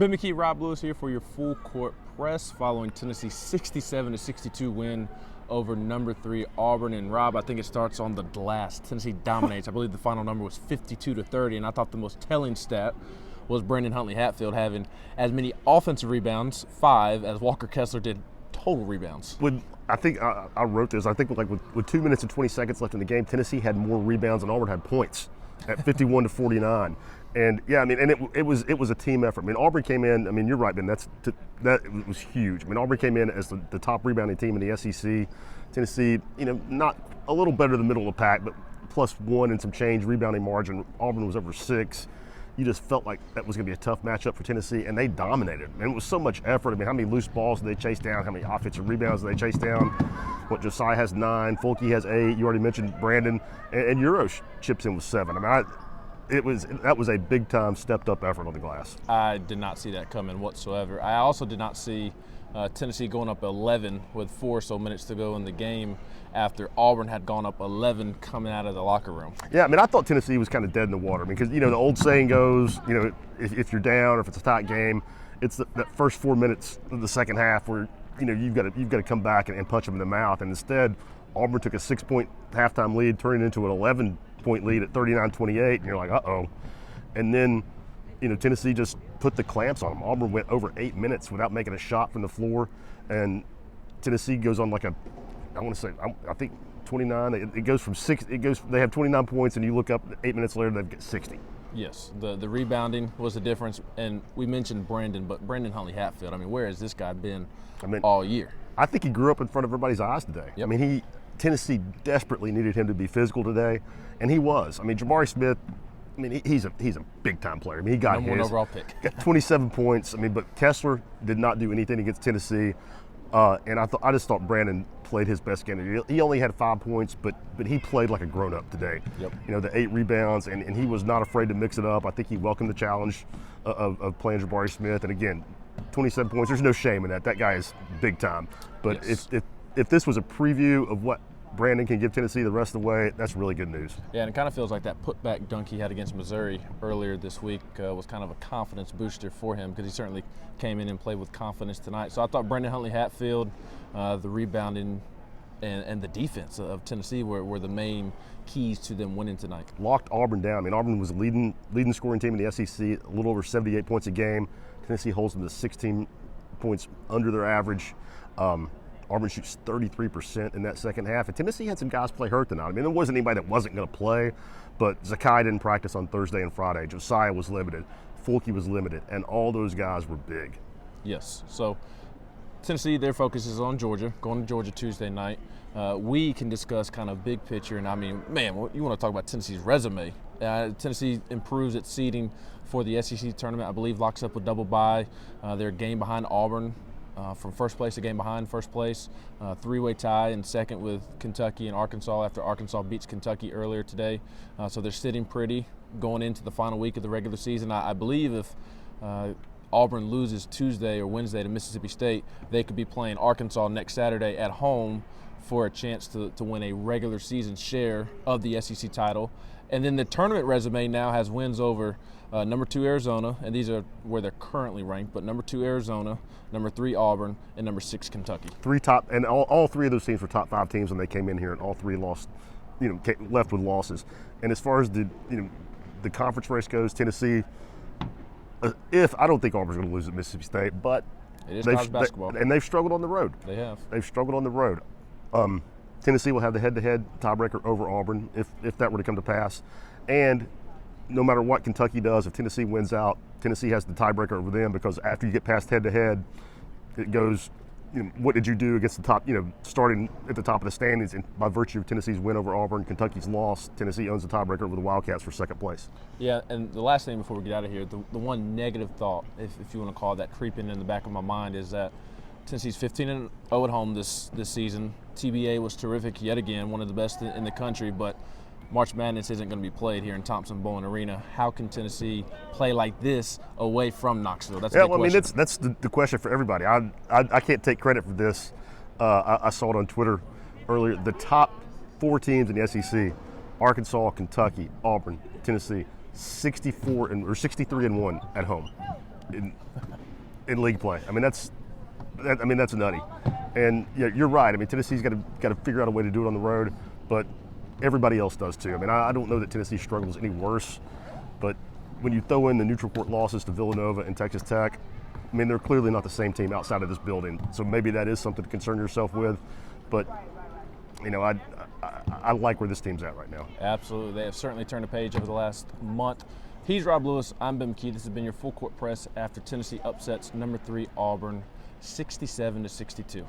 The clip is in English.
Ben McKee, Rob Lewis here for your full court press following Tennessee's 67-62 win over number 3 Auburn. And Rob, I think it starts on the glass. Tennessee dominates. I believe the final number was 52-30, and I thought the most telling stat was Brandon Huntley-Hatfield having as many offensive rebounds, 5, as Walker Kessler did total rebounds. I think I wrote this. I think with 2 minutes and 20 seconds left in the game, Tennessee had more rebounds than Auburn had points at 51-49. And yeah, I mean, and it was a team effort. I mean, Auburn came in. I mean, you're right, Ben. That was huge. I mean, Auburn came in as the top rebounding team in the SEC. Tennessee, not a little better than the middle of the pack, but +1 and some change rebounding margin. Auburn was over 6. You just felt like that was going to be a tough matchup for Tennessee, and they dominated. And it was so much effort. I mean, how many loose balls did they chase down? How many offensive rebounds did they chase down? Josiah has 9, Volquest has 8. You already mentioned Brandon, and Euro chips in with 7. I mean, that was a big-time stepped-up effort on the glass. I did not see that coming whatsoever. I also did not see Tennessee going up 11 with 4 or so minutes to go in the game after Auburn had gone up 11 coming out of the locker room. Yeah, I mean, I thought Tennessee was kind of dead in the water. I mean, because, the old saying goes, if you're down or if it's a tight game, it's that first 4 minutes of the second half where, you've got to come back and punch them in the mouth. And instead, Auburn took a 6-point halftime lead, turning it into an 11-point lead at 39-28, and you're like, uh-oh. And then, Tennessee just put the clamps on them. Auburn went over 8 minutes without making a shot from the floor, and Tennessee goes on I think 29. It goes from 6. They have 29 points, and you look up 8 minutes later, they've got 60. Yes, the rebounding was the difference, and we mentioned Brandon, but Brandon Huntley-Hatfield, I mean, where has this guy been all year? I think he grew up in front of everybody's eyes today. Yep. I mean, Tennessee desperately needed him to be physical today, and he was. I mean, Jabari Smith, he's a big-time player. I mean, he got number 1 overall pick. Got 27 points. I mean, but Kessler did not do anything against Tennessee, and I just thought Brandon played his best game. He only had 5 points, but he played like a grown-up today. Yep. The 8 rebounds, and he was not afraid to mix it up. I think he welcomed the challenge of playing Jabari Smith, and again, 27 points. There's no shame in that. That guy is big time. But yes. if this was a preview of what Brandon can give Tennessee the rest of the way, that's really good news. Yeah, and it kind of feels like that putback dunk he had against Missouri earlier this week was kind of a confidence booster for him, because he certainly came in and played with confidence tonight. So I thought Brandon Huntley-Hatfield, the rebounding and the defense of Tennessee were the main keys to them winning tonight. Locked Auburn down. I mean, Auburn was the leading scoring team in the SEC, a little over 78 points a game. Tennessee holds them to 16 points under their average. Auburn shoots 33% in that second half. And Tennessee had some guys play hurt tonight. I mean, there wasn't anybody that wasn't going to play, but Zakai didn't practice on Thursday and Friday. Josiah was limited. Volquest was limited. And all those guys were big. Yes. So Tennessee, their focus is on Georgia, going to Georgia Tuesday night. We can discuss kind of big picture. And, I mean, man, you want to talk about Tennessee's resume. Tennessee improves its seeding for the SEC tournament. I believe locks up with double bye. They're a game behind Auburn. From first place, a game behind first place, 3-way tie in second with Kentucky and Arkansas after Arkansas beats Kentucky earlier today. So they're sitting pretty going into the final week of the regular season. I believe if Auburn loses Tuesday or Wednesday to Mississippi State, they could be playing Arkansas next Saturday at home for a chance to win a regular season share of the SEC title. And then the tournament resume now has wins over number 2 Arizona, and these are where they're currently ranked, but number 2 Arizona, number 3 Auburn, and number 6 Kentucky. All 3 of those teams were top 5 teams when they came in here, and all 3 lost, left with losses. And as far as the conference race goes, Tennessee, I don't think Auburn's going to lose at Mississippi State, but it is college basketball. And they've struggled on the road. They have. They've struggled on the road. Tennessee will have the head-to-head tiebreaker over Auburn if that were to come to pass. And no matter what Kentucky does, if Tennessee wins out, Tennessee has the tiebreaker over them, because after you get past head-to-head, it goes, what did you do against the top, starting at the top of the standings, and by virtue of Tennessee's win over Auburn, Kentucky's loss, Tennessee owns the tiebreaker over the Wildcats for second place. Yeah, and the last thing before we get out of here, the one negative thought, if you want to call that, creeping in the back of my mind is that Tennessee's 15-0 at home this season. TBA was terrific yet again, one of the best in the country, but March Madness isn't going to be played here in Thompson-Boling Arena. How can Tennessee play like this away from Knoxville? That's a big question. I mean, that's the question for everybody. I can't take credit for this. I saw it on Twitter earlier. The top 4 teams in the SEC, Arkansas, Kentucky, Auburn, Tennessee, 63-1 at home. in league play. I mean, that's nutty. And yeah, you're right. I mean, Tennessee's got to figure out a way to do it on the road, but everybody else does too. I mean, I don't know that Tennessee struggles any worse, but when you throw in the neutral court losses to Villanova and Texas Tech, I mean, they're clearly not the same team outside of this building. So maybe that is something to concern yourself with. But, you know, I like where this team's at right now. Absolutely. They have certainly turned a page over the last month. He's Rob Lewis. I'm Ben McKee. This has been your Full Court Press after Tennessee upsets number 3 Auburn 67-62.